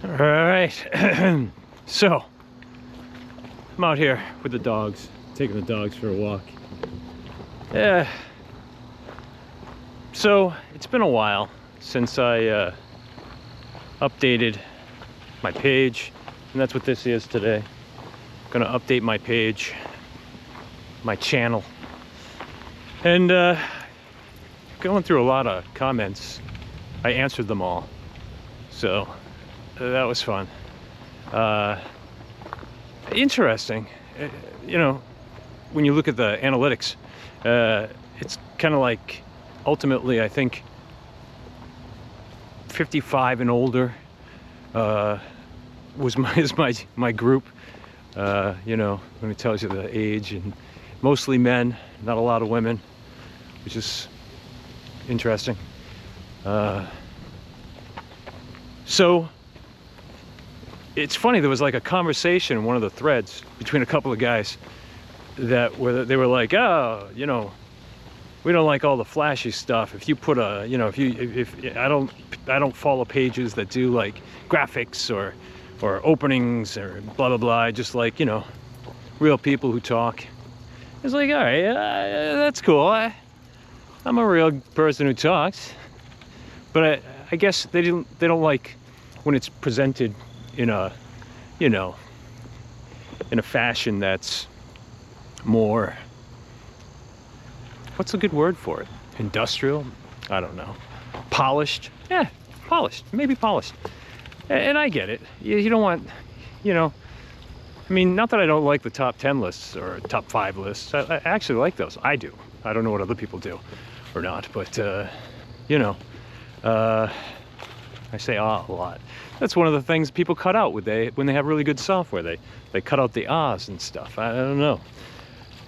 All right. So, I'm out here with the dogs, taking the dogs for a walk. Yeah. So, it's been a while since I updated my page, and that's what this is today. I'm gonna update my page, my channel, and going through a lot of comments. I answered them all, so that was fun. Interesting, you know, when you look at the analytics, it's kind of like, ultimately, I think 55 and older is my group. You know, when it tells you the age, and mostly men, not a lot of women, which is interesting. So it's funny, there was like a conversation in one of the threads between a couple of guys that they were like, oh, you know, we don't like all the flashy stuff. If you put a, you know, if I don't follow pages that do like graphics or openings or blah blah blah. I just like, you know, real people who talk. It's like, all right, that's cool. I'm a real person who talks, but I guess they don't like when it's presented in a, you know, in a fashion that's more, what's a good word for it? Industrial? I don't know. Polished? Yeah, polished. Maybe polished. And I get it. You don't want, you know, I mean, not that I don't like the top 10 lists or top 5 lists. I actually like those. I do. I don't know what other people do or not, but, you know, I say ah a lot. That's one of the things people cut out when they have really good software. They cut out the ahs and stuff. I don't know.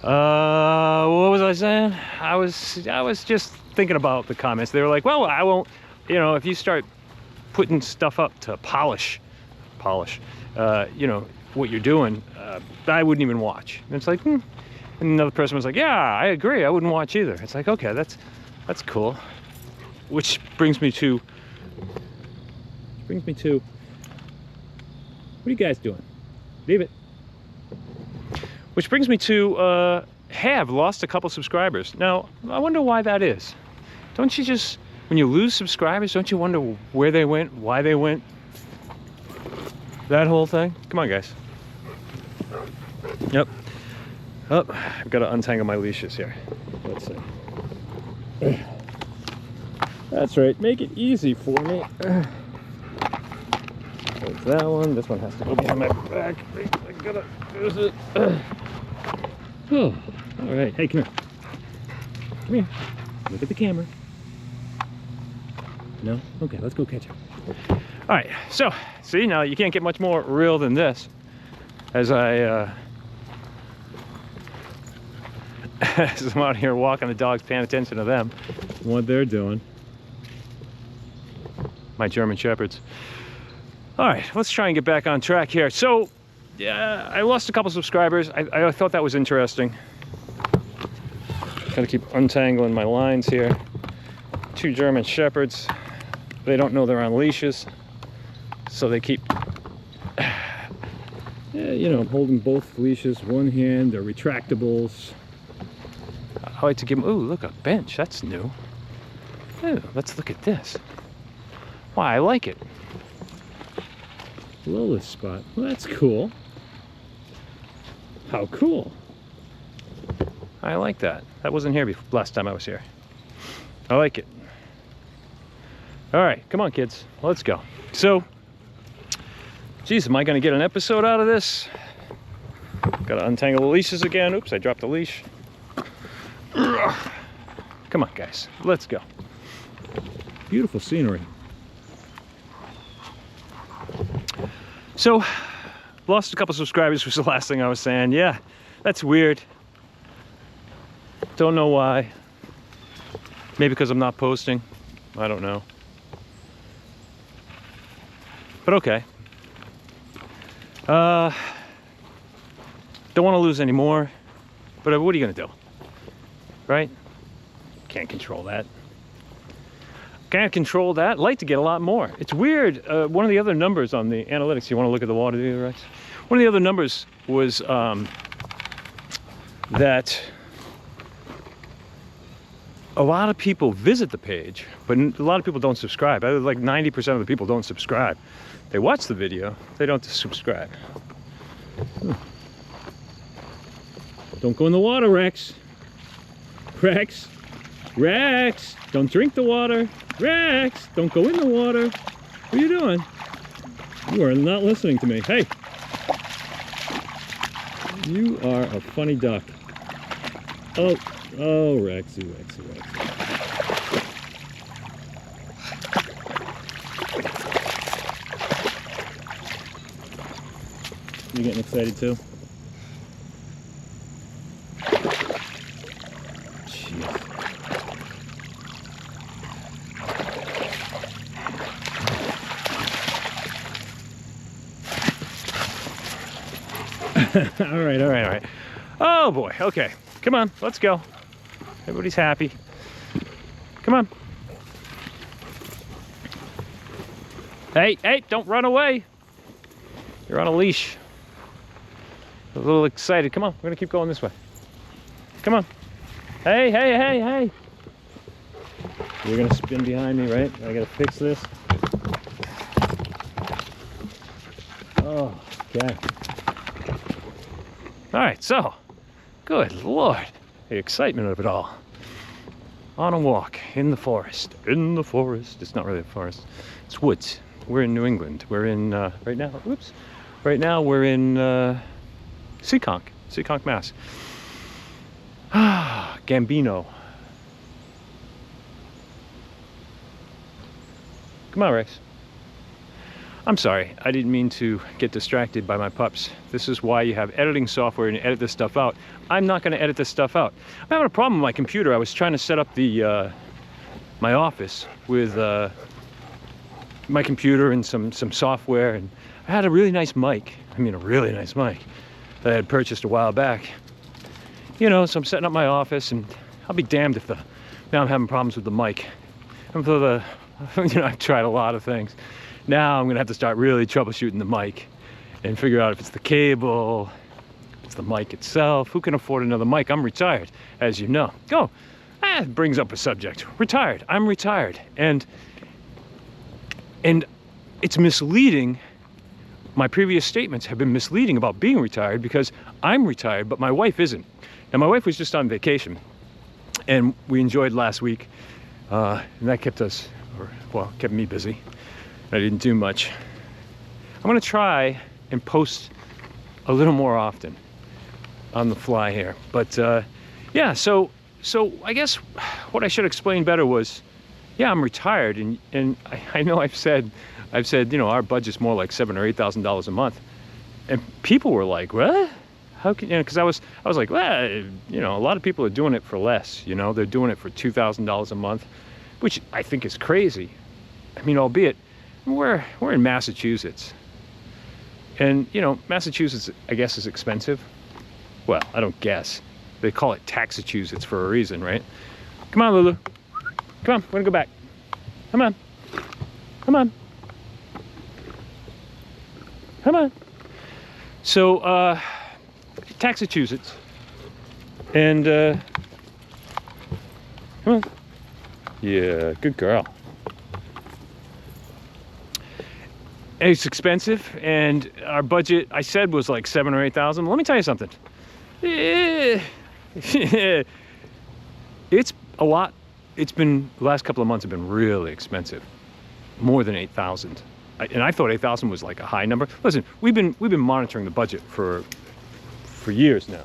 What was I saying? I was just thinking about the comments. They were like, well, I won't, you know, if you start putting stuff up to polish, you know, what you're doing, I wouldn't even watch. And it's like, And another person was like, yeah, I agree, I wouldn't watch either. It's like, okay, that's cool. Which brings me to, what are you guys doing? Leave it. Which brings me to, have lost a couple subscribers. Now, I wonder why that is. Don't you just, when you lose subscribers, don't you wonder where they went, why they went? That whole thing? Come on, guys. Yep. Oh, I've got to untangle my leashes here. Let's see. That's right, make it easy for me. There's that one. This one has to go behind my back. I gotta use it. Oh, all right. Hey, come here. Come here. Look at the camera. No? Okay, let's go catch him. All right, so, see, now you can't get much more real than this. As I'm out here walking the dogs, paying attention to them, what they're doing. My German Shepherds. All right, let's try and get back on track here. So, yeah, I lost a couple subscribers. I thought that was interesting. Gotta keep untangling my lines here. 2 German Shepherds. They don't know they're on leashes, so they keep, you know, holding both leashes, one hand. They're retractables. I like to give them, ooh, look, a bench. That's new. Ooh, let's look at this. Wow, I like it. Lola's spot. Well, that's cool. How cool. I like that. That wasn't here before, last time I was here. I like it. All right, come on, kids. Let's go. So, geez, am I going to get an episode out of this? Got to untangle the leashes again. Oops, I dropped the leash. Come on, guys. Let's go. Beautiful scenery. So, lost a couple subscribers was the last thing I was saying. Yeah, that's weird. Don't know why. Maybe because I'm not posting. I don't know. But okay. Don't want to lose any more. But what are you going to do? Right? Can't control that. Can't control that. Like to get a lot more. It's weird. One of the other numbers on the analytics, you want to look at the water, do you, Rex? One of the other numbers was that a lot of people visit the page, but a lot of people don't subscribe. Like 90% of the people don't subscribe. They watch the video, they don't subscribe. Don't go in the water, Rex. Rex. Rex. Don't drink the water. Rex. Don't go in the water. What are you doing? You are not listening to me. Hey. You are a funny duck. Oh, Rexy, Rexy, Rexy. You getting excited too? Jeez. All right, all right, all right. Oh boy, okay. Come on, let's go. Everybody's happy. Come on. Hey, hey, don't run away. You're on a leash. A little excited. Come on, we're gonna keep going this way. Come on. Hey, hey, hey, hey. You're gonna spin behind me, right? I gotta fix this. Oh, okay. All right, so, good Lord, the excitement of it all. On a walk in the forest. In the forest. It's not really a forest. It's woods. We're in New England. We're in, right now, oops. Right now we're in Seekonk, Mass. Ah, Gammino. Come on, Rex. I'm sorry, I didn't mean to get distracted by my pups. This is why you have editing software and you edit this stuff out. I'm not gonna edit this stuff out. I'm having a problem with my computer. I was trying to set up the my office with my computer and some software, and I had a really nice mic. I mean, a really nice mic that I had purchased a while back. You know, so I'm setting up my office, and I'll be damned if now I'm having problems with the mic. And for the, you know, I've tried a lot of things. Now I'm gonna have to start really troubleshooting the mic and figure out if it's the cable, if it's the mic itself. Who can afford another mic? I'm retired, as you know. Go. It brings up a subject. Retired. I'm retired. And it's misleading. My previous statements have been misleading about being retired because I'm retired, but my wife isn't. Now, my wife was just on vacation, and we enjoyed last week, and that kept us, well, kept me busy. I didn't do much. I'm gonna try and post a little more often on the fly here. But yeah, so I guess what I should explain better was, yeah, I'm retired, and I know I've said, you know, our budget's more like $7,000 or $8,000 a month, and people were like, what? How can, you know, because I was like, well, you know, a lot of people are doing it for less. You know, they're doing it for $2,000 a month, which I think is crazy. I mean, albeit we're in Massachusetts, and you know, Massachusetts, I guess, is expensive. Well, I don't guess. They call it Taxachusetts for a reason, right? Come on, Lulu. Come on, we're gonna go back. Come on. Come on. Come on. So, Taxachusetts. And, come on. Yeah, good girl. It's expensive, and our budget, I said, was like $7,000 or $8,000. Let me tell you something. It's a lot. It's been, the last couple of months have been really expensive, more than 8,000. And I thought 8,000 was like a high number. Listen, we've been monitoring the budget for years now,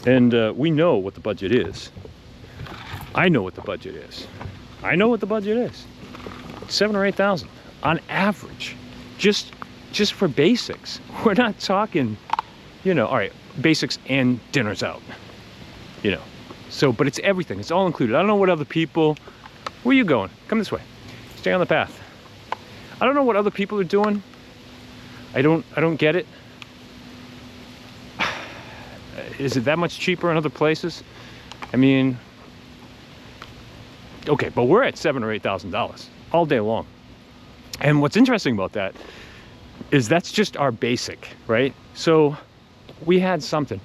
and we know what the budget is. I know what the budget is. I know what the budget is. 7,000 or 8,000 on average, just for basics. We're not talking, you know, all right, basics and dinners out, you know. So, but it's everything. It's all included. I don't know what other people. Where are you going? Come this way. Stay on the path. I don't know what other people are doing. I don't get it. Is it that much cheaper in other places? I mean, Okay, but we're at $7,000 or $8,000 all day long. And what's interesting about that is that's just our basic, right? So we had something.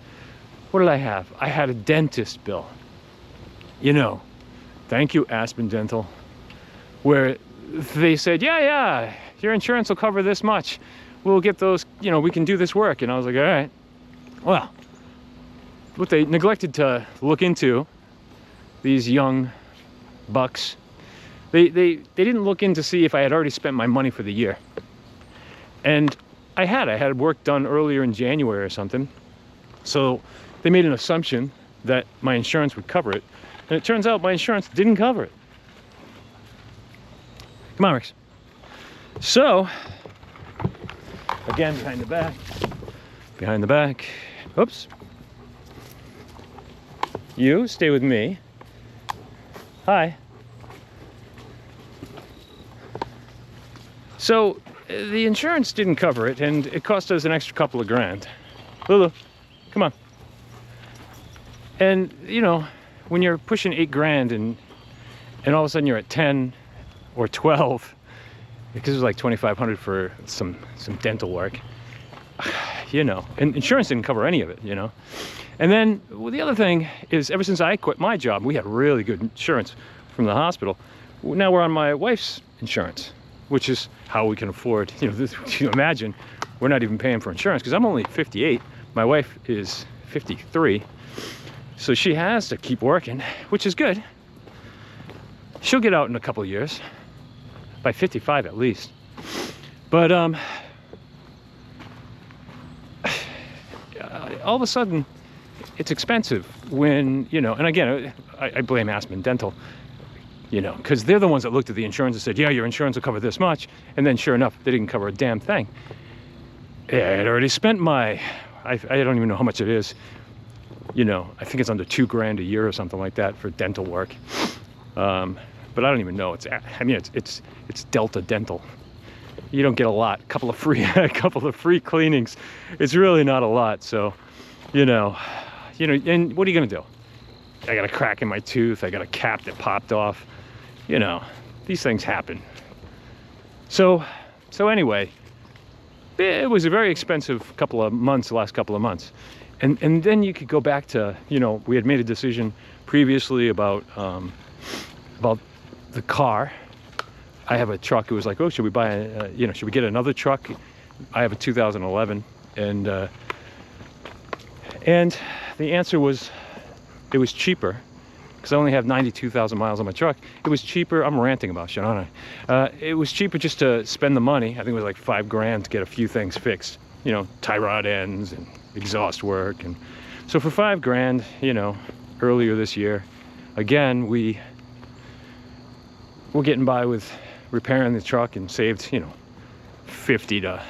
What did I have? I had a dentist bill. You know, thank you, Aspen Dental, where they said, yeah, your insurance will cover this much. We'll get those, you know, we can do this work. And I was like, all right. Well, what they neglected to look into, these young bucks, they didn't look in to see if I had already spent my money for the year. And I had work done earlier in January or something. So they made an assumption that my insurance would cover it. And it turns out my insurance didn't cover it. Come on, Rex. So, again, behind the back. Oops. You stay with me. Hi. So the insurance didn't cover it, and it cost us an extra couple of grand. Lulu, come on. And you know, when you're pushing 8 grand and all of a sudden you're at 10 or 12, because it was like 2,500 for some dental work, you know, and insurance didn't cover any of it, you know. And then well, the other thing is, ever since I quit my job, we had really good insurance from the hospital. Now we're on my wife's insurance, which is how we can afford, you know, this, you imagine, we're not even paying for insurance because I'm only 58. My wife is 53. So she has to keep working, which is good. She'll get out in a couple of years, by 55 at least. But all of a sudden, it's expensive when, you know, and again, I blame Aspen Dental, you know, because they're the ones that looked at the insurance and said, yeah, your insurance will cover this much. And then sure enough, they didn't cover a damn thing. Yeah, I had already spent my, I don't even know how much it is. You know, I think it's under 2 grand a year or something like that for dental work. But I don't even know. I mean, it's Delta Dental. You don't get a lot. A couple of free cleanings. It's really not a lot. So, you know, and what are you gonna do? I got a crack in my tooth. I got a cap that popped off. You know, these things happen. So anyway, it was a very expensive last couple of months. And then you could go back to, you know, we had made a decision previously about the car. I have a truck. It was like, oh, should we buy should we get another truck? I have a 2011, and the answer was, it was cheaper, because I only have 92,000 miles on my truck. It was cheaper. I'm ranting about shit, aren't I? It was cheaper just to spend the money. I think it was like 5 grand to get a few things fixed. You know, tie rod ends and exhaust work. And so for 5 grand, you know, earlier this year, again, we're getting by with repairing the truck and saved, you know, 50 to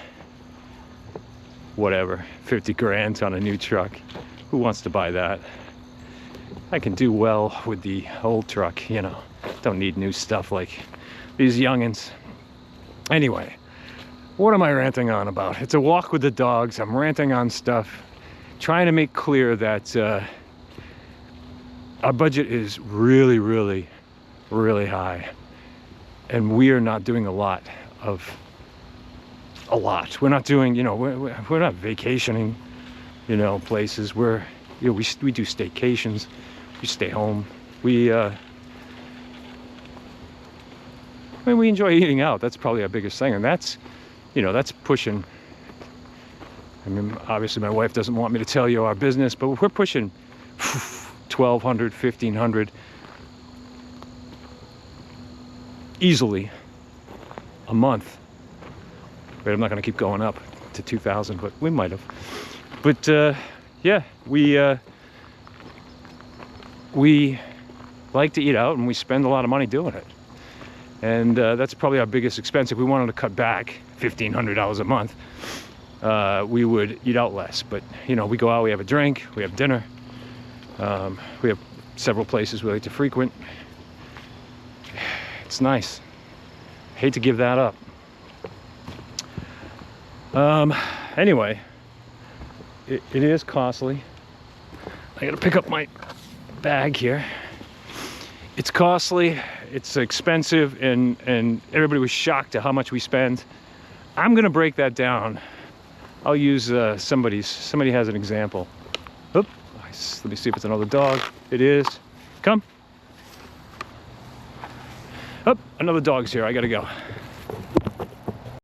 whatever, 50 grand on a new truck. Who wants to buy that? I can do well with the old truck, you know. Don't need new stuff like these youngins. Anyway, what am I ranting on about? It's a walk with the dogs. I'm ranting on stuff, trying to make clear that our budget is really, really, really high. And we are not doing a lot. We're not doing, you know, we're not vacationing, you know, places. We do staycations. We stay home. We enjoy eating out. That's probably our biggest thing, and that's, you know, that's pushing. I mean, obviously my wife doesn't want me to tell you our business, but we're pushing 1,200, 1,500 easily a month. But I'm not going to keep going up to 2,000, but we might have. But yeah, we like to eat out, and we spend a lot of money doing it. And that's probably our biggest expense. If we wanted to cut back $1,500 a month, we would eat out less. But, you know, we go out, we have a drink, we have dinner. We have several places we like to frequent. It's nice. Hate to give that up. Anyway, it is costly. I gotta pick up my bag here. It's costly. it's expensive, and everybody was shocked at how much we spend. I'm gonna break that down. I'll use somebody has an example. Oop, let me see if it's another dog. It is. Come. Oh, another dog's here. I gotta go.